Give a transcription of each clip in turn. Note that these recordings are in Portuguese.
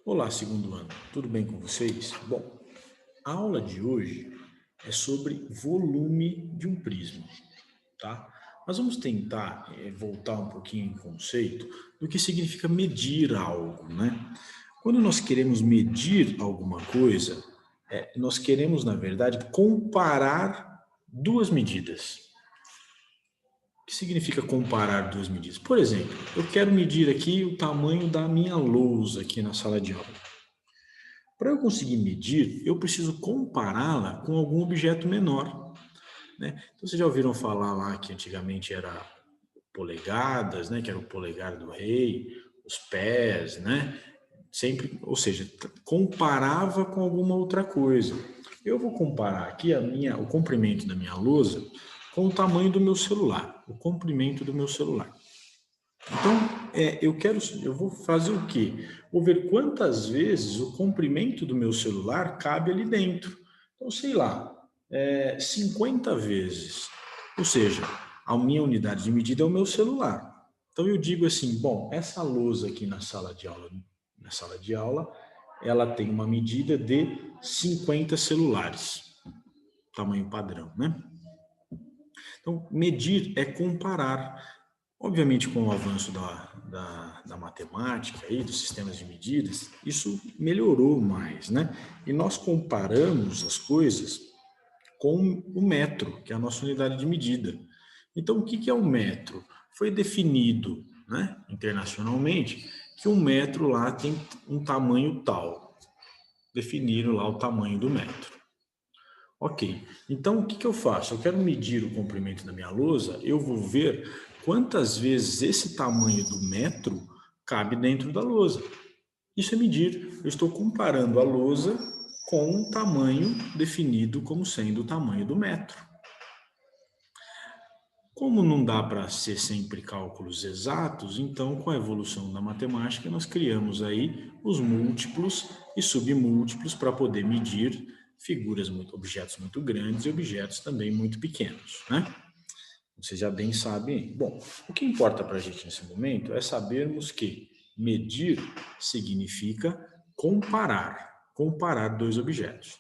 Olá, segundo ano. Tudo bem com vocês? Bom, a aula de hoje é sobre volume de um prisma, tá? Nós vamos tentar voltar um pouquinho em conceito do que significa medir algo, né? Quando nós queremos medir alguma coisa, nós queremos, na verdade, comparar duas medidas. O que significa comparar duas medidas? Por exemplo, eu quero medir aqui o tamanho da minha lousa aqui na sala de aula. Para eu conseguir medir, eu preciso compará-la com algum objeto menor, né? Então, vocês já ouviram falar lá que antigamente era polegadas, né? Que era o polegar do rei, os pés, né? Sempre, ou seja, comparava com alguma outra coisa. Eu vou comparar aqui o comprimento da minha lousa com o tamanho do meu celular, o comprimento do meu celular. Então, eu vou fazer o quê? Vou ver quantas vezes o comprimento do meu celular cabe ali dentro. Então, sei lá, 50 vezes. Ou seja, a minha unidade de medida é o meu celular. Então, eu digo assim, bom, essa lousa aqui na sala de aula, ela tem uma medida de 50 celulares, tamanho padrão, né? Então, medir é comparar. Obviamente, com o avanço da matemática e dos sistemas de medidas, isso melhorou mais, né? E nós comparamos as coisas com o metro, que é a nossa unidade de medida. Então, o que é o metro? Foi definido, né, internacionalmente que um metro lá tem um tamanho tal. Definiram lá o tamanho do metro. Ok, então o que eu faço? Eu quero medir o comprimento da minha lousa, eu vou ver quantas vezes esse tamanho do metro cabe dentro da lousa. Isso é medir. Eu estou comparando a lousa com um tamanho definido como sendo o tamanho do metro. Como não dá para ser sempre cálculos exatos, então com a evolução da matemática nós criamos aí os múltiplos e submúltiplos para poder medir objetos muito grandes e objetos também muito pequenos, né? Vocês já bem sabem. Bom, o que importa para a gente nesse momento é sabermos que medir significa comparar dois objetos.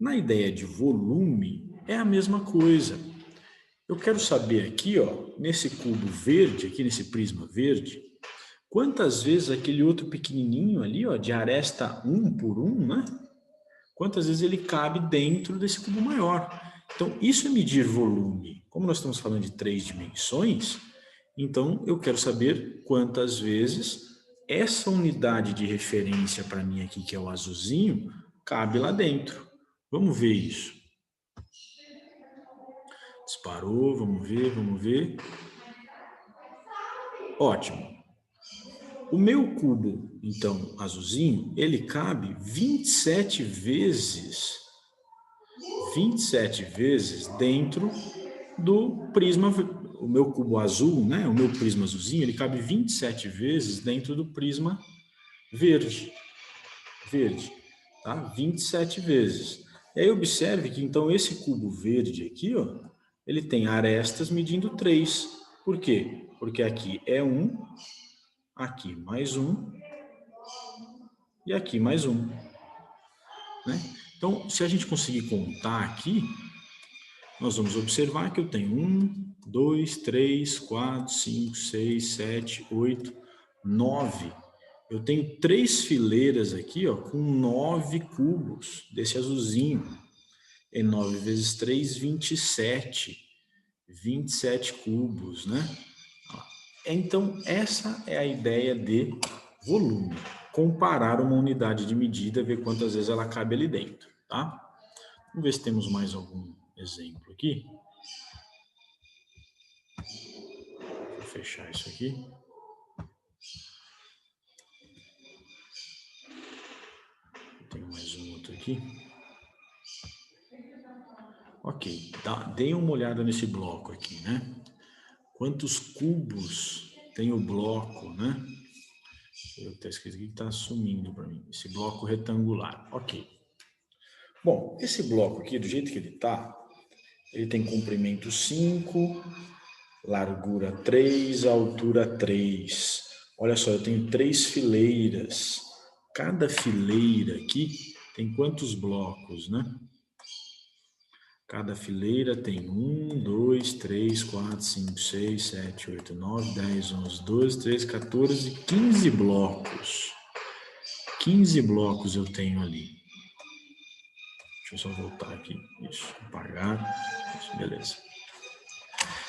Na ideia de volume, é a mesma coisa. Eu quero saber aqui, ó, nesse cubo verde, aqui nesse prisma verde, quantas vezes aquele outro pequenininho ali, ó, de aresta 1 por 1, né? Quantas vezes ele cabe dentro desse cubo maior. Então, isso é medir volume. Como nós estamos falando de 3 dimensões, então eu quero saber quantas vezes essa unidade de referência para mim aqui, que é o azulzinho, cabe lá dentro. Vamos ver isso. Disparou, vamos ver, vamos ver. Ótimo. O meu cubo, então, azulzinho, ele cabe 27 vezes dentro do prisma, o meu cubo azul, né, o meu prisma azulzinho, ele cabe 27 vezes dentro do prisma verde, tá? 27 vezes. E aí observe que então esse cubo verde aqui, ó, ele tem arestas medindo 3. Por quê? Porque aqui é 1, aqui mais 1 e aqui mais 1, né? Então, se a gente conseguir contar aqui, nós vamos observar que eu tenho 2, 3, 4, 5, 6, 7, 8, 9. Eu tenho 3 fileiras aqui, ó, com 9 cubos desse azulzinho. E 9 vezes 3, 27. 27 cubos, né? Então, essa é a ideia de volume. Comparar uma unidade de medida, ver quantas vezes ela cabe ali dentro, tá? Vamos ver se temos mais algum exemplo aqui. Vou fechar isso aqui. Tem mais um outro aqui. Ok, deem uma olhada nesse bloco aqui, né? Quantos cubos tem o bloco, né? Está escrito aqui que está sumindo para mim. Esse bloco retangular. Ok. Bom, esse bloco aqui, do jeito que ele tem comprimento 5, largura 3, altura 3. Olha só, eu tenho 3 fileiras. cada fileira aqui tem quantos blocos, né? Cada fileira tem 1, 2, 3, 4, 5, 6, 7, 8, 9, 10, 11, 12, 13, 14, 15 blocos. 15 blocos eu tenho ali. Deixa eu só voltar aqui. Isso, apagar. Isso, beleza.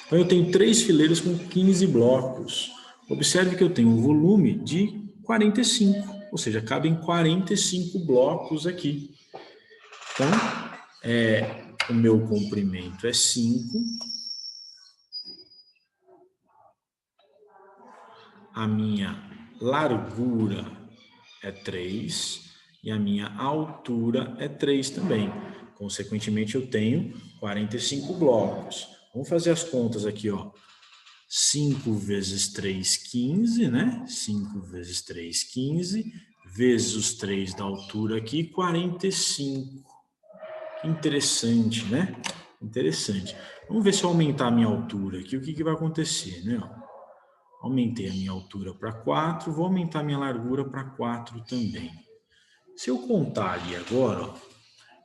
Então, eu tenho 3 fileiras com 15 blocos. Observe que eu tenho um volume de 45, ou seja, cabem 45 blocos aqui. Então, o meu comprimento é 5, a minha largura é 3 e a minha altura é 3 também. Consequentemente, eu tenho 45 blocos. Vamos fazer as contas aqui, ó. 5 vezes 3, 15, né? 5 vezes 3, 15, vezes os 3 da altura aqui, 45. Interessante, né? Interessante. Vamos ver se eu aumentar a minha altura aqui, o que vai acontecer, né? Aumentei a minha altura para 4, vou aumentar a minha largura para 4 também. Se eu contar ali agora, ó,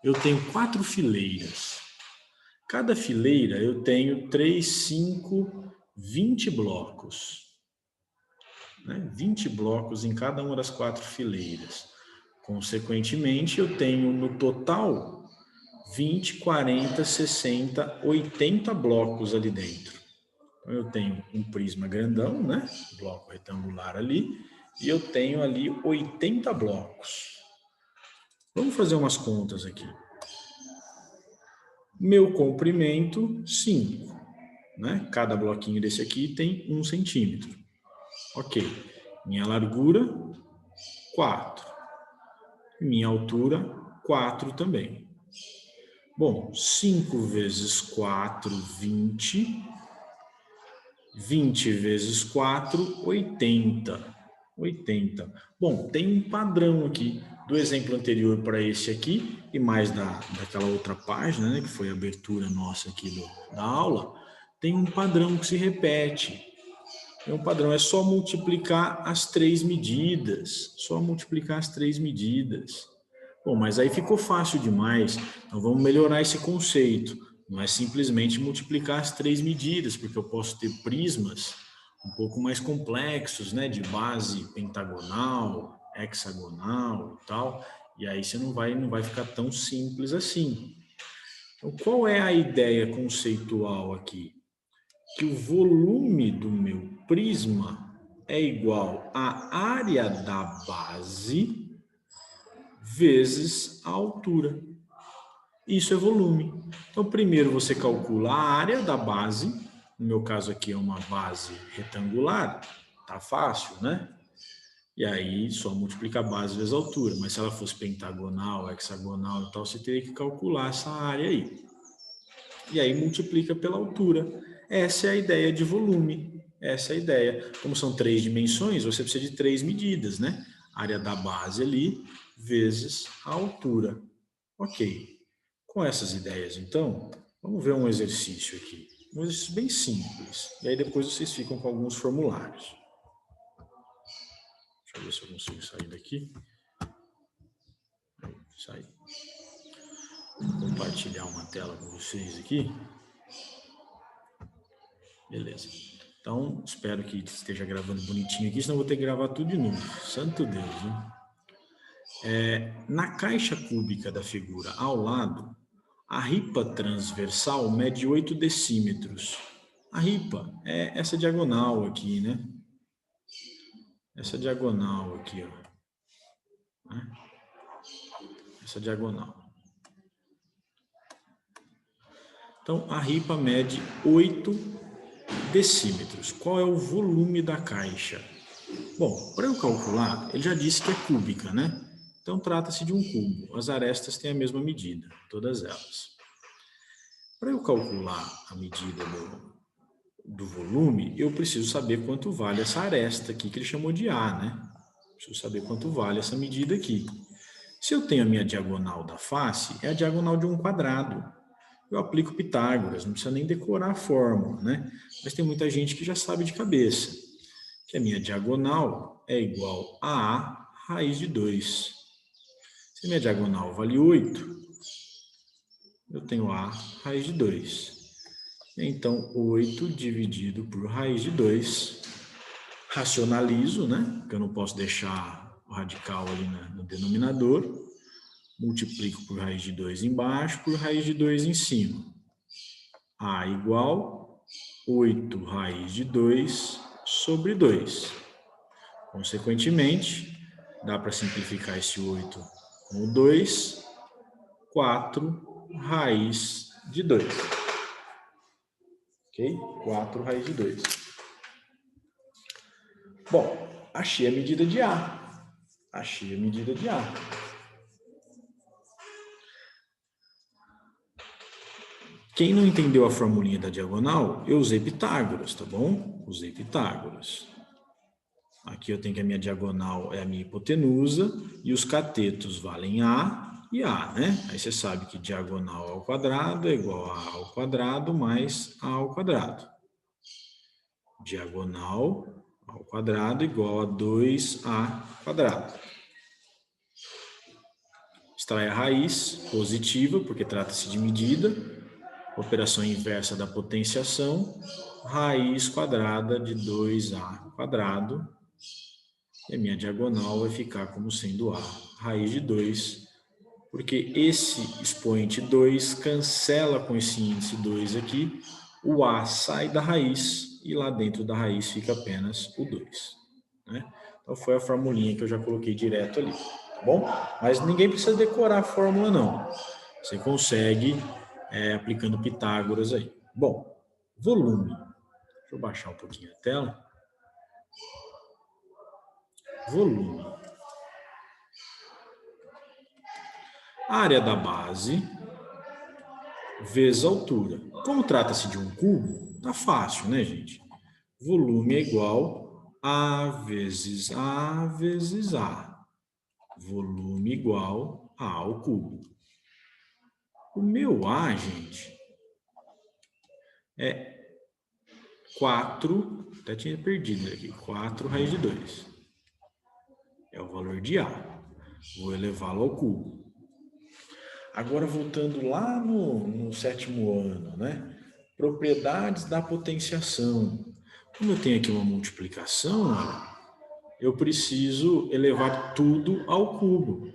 eu tenho 4 fileiras. Cada fileira eu tenho 3, 5, 20 blocos. Né? 20 blocos em cada uma das 4 fileiras. Consequentemente, eu tenho no total 20, 40, 60, 80 blocos ali dentro. Então, eu tenho um prisma grandão, né? Bloco retangular ali, e eu tenho ali 80 blocos. Vamos fazer umas contas aqui. Meu comprimento, 5. Né? Cada bloquinho desse aqui tem 1 centímetro. Ok. Minha largura, 4. Minha altura, 4 também. Bom, 5 vezes 4, 20. 20 vezes 4, 80. 80. Bom, tem um padrão aqui do exemplo anterior para esse aqui e mais daquela outra página, né, que foi a abertura nossa aqui da aula, tem um padrão que se repete. É um padrão, é só multiplicar as 3 medidas. Só multiplicar as 3 medidas. Bom, mas aí ficou fácil demais. Então vamos melhorar esse conceito. Não é simplesmente multiplicar as 3 medidas, porque eu posso ter prismas um pouco mais complexos, né, de base pentagonal, hexagonal e tal, e aí você não vai ficar tão simples assim. Então, qual é a ideia conceitual aqui? Que o volume do meu prisma é igual à área da base vezes a altura. Isso é volume. Então, primeiro você calcula a área da base. No meu caso aqui é uma base retangular. Tá fácil, né? E aí só multiplica a base vezes a altura. Mas se ela fosse pentagonal, hexagonal e tal, você teria que calcular essa área aí. E aí multiplica pela altura. Essa é a ideia de volume. Essa é a ideia. Como são 3 dimensões, você precisa de 3 medidas, né? A área da base ali vezes a altura. Ok. Com essas ideias, então, vamos ver um exercício aqui. Um exercício bem simples. E aí depois vocês ficam com alguns formulários. Deixa eu ver se eu consigo sair daqui. Sair. Vou compartilhar uma tela com vocês aqui. Beleza. Então, espero que esteja gravando bonitinho aqui, senão eu vou ter que gravar tudo de novo. Santo Deus, né? Na caixa cúbica da figura ao lado, a ripa transversal mede 8 decímetros. A ripa é essa diagonal aqui, né? Essa diagonal aqui, ó. Né? Essa diagonal. Então, a ripa mede 8 decímetros. Qual é o volume da caixa? Bom, para eu calcular, ele já disse que é cúbica, né? Então, trata-se de um cubo. As arestas têm a mesma medida, todas elas. Para eu calcular a medida do volume, eu preciso saber quanto vale essa aresta aqui, que ele chamou de A, né? Preciso saber quanto vale essa medida aqui. Se eu tenho a minha diagonal da face, é a diagonal de um quadrado. Eu aplico Pitágoras, não precisa nem decorar a fórmula, né? Mas tem muita gente que já sabe de cabeça. Que a minha diagonal é igual a A raiz de 2. Se minha diagonal vale 8, eu tenho A raiz de 2. Então, 8 dividido por raiz de 2. Racionalizo, né? Porque eu não posso deixar o radical ali no denominador. Multiplico por raiz de 2 embaixo, por raiz de 2 em cima. A igual 8 raiz de 2 sobre 2. Consequentemente, dá para simplificar esse 8 com o 2, 4 raiz de 2. Ok? 4 raiz de 2. Bom, achei a medida de A. Achei a medida de A. Quem não entendeu a formulinha da diagonal, eu usei Pitágoras, tá bom? Usei Pitágoras. Aqui eu tenho que a minha diagonal é a minha hipotenusa e os catetos valem A e A, né? Aí você sabe que diagonal ao quadrado é igual a A ao quadrado mais A ao quadrado. Diagonal ao quadrado igual a 2A quadrado. Extrai a raiz positiva, porque trata-se de medida. Operação inversa da potenciação. Raiz quadrada de 2A quadrado. E a minha diagonal vai ficar como sendo A raiz de 2. Porque esse expoente 2 cancela com esse índice 2 aqui. O A sai da raiz e lá dentro da raiz fica apenas o 2. Né? Então foi a formulinha que eu já coloquei direto ali. Tá bom? Mas ninguém precisa decorar a fórmula não. Você consegue aplicando Pitágoras aí. Bom, volume. Deixa eu baixar um pouquinho a tela. Volume. Área da base vezes altura. Como trata-se de um cubo, tá fácil, né, gente? Volume é igual a vezes A vezes A. Volume igual a ao cubo. O meu A, gente, é 4, até tinha perdido aqui, 4 raiz de 2. É o valor de A. Vou elevá-lo ao cubo. Agora, voltando lá no 7º ano, né? Propriedades da potenciação. Como eu tenho aqui uma multiplicação, olha, eu preciso elevar tudo ao cubo.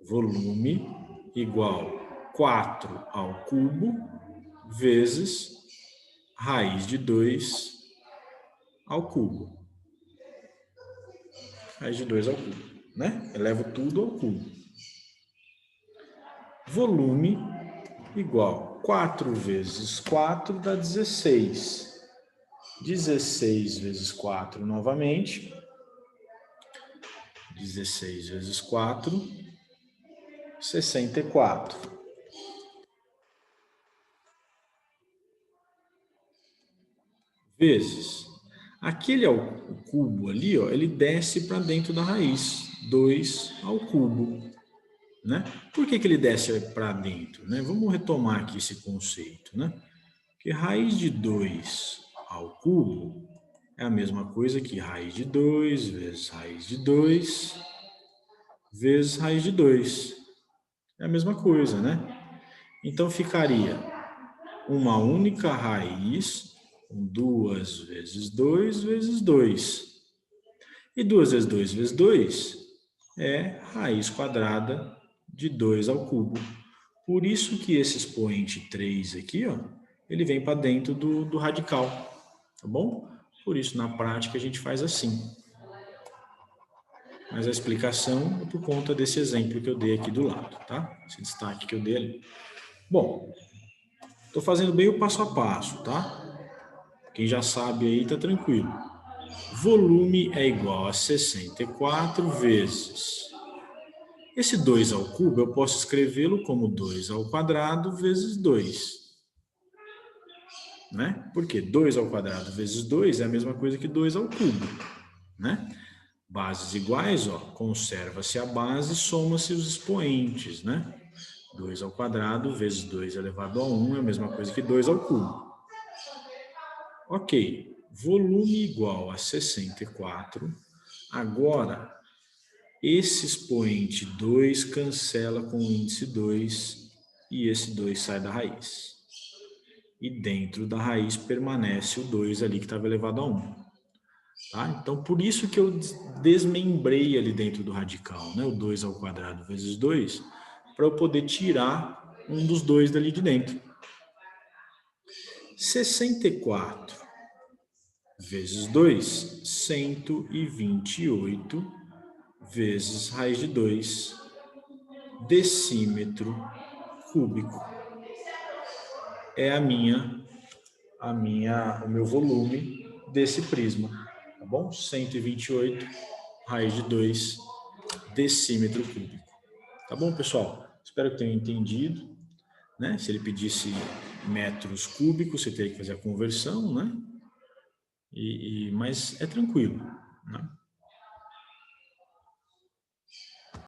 Volume igual 4 ao cubo vezes raiz de 2 ao cubo. Raiz de 2 ao cubo, né? Elevo tudo ao cubo. Volume igual 4 vezes 4 dá 16. 16 vezes 4 novamente. 16 vezes 4, 64. Vezes. Aquele ao cubo ali, ó, ele desce para dentro da raiz. 2 ao cubo. Né? Por que ele desce para dentro? Né? Vamos retomar aqui esse conceito. Né? Que raiz de 2 ao cubo é a mesma coisa que raiz de 2 vezes raiz de 2 vezes raiz de 2. É a mesma coisa, né? Então ficaria uma única raiz, 2 vezes 2 vezes 2. E 2 vezes 2 vezes 2 é raiz quadrada de 2 ao cubo. Por isso que esse expoente 3 aqui, ó, ele vem para dentro do radical, tá bom? Por isso, na prática, a gente faz assim. Mas a explicação é por conta desse exemplo que eu dei aqui do lado, tá? Esse destaque que eu dei ali. Bom, estou fazendo bem o passo a passo, tá? Quem já sabe aí tá tranquilo. Volume é igual a 64 vezes. Esse 2 ao cubo eu posso escrevê-lo como 2 ao quadrado vezes 2. Né? Porque 2 ao quadrado vezes 2 é a mesma coisa que 2 ao cubo. Né? Bases iguais, ó, conserva-se a base, soma-se os expoentes. Né? 2 ao quadrado vezes 2 elevado a 1 é a mesma coisa que 2 ao cubo. Ok, volume igual a 64. Agora, esse expoente 2 cancela com o índice 2 e esse 2 sai da raiz. E dentro da raiz permanece o 2 ali que estava elevado a 1. Tá? Então, por isso que eu desmembrei ali dentro do radical, né? O 2 ao quadrado vezes 2, para eu poder tirar um dos dois dali de dentro. 64 vezes 2, 128 vezes raiz de 2, decímetro cúbico. É o meu volume desse prisma, tá bom? 128 raiz de 2 decímetro cúbico. Tá bom, pessoal? Espero que tenham entendido, né? Se ele pedisse metros cúbicos, você teria que fazer a conversão, né? Mas é tranquilo, né?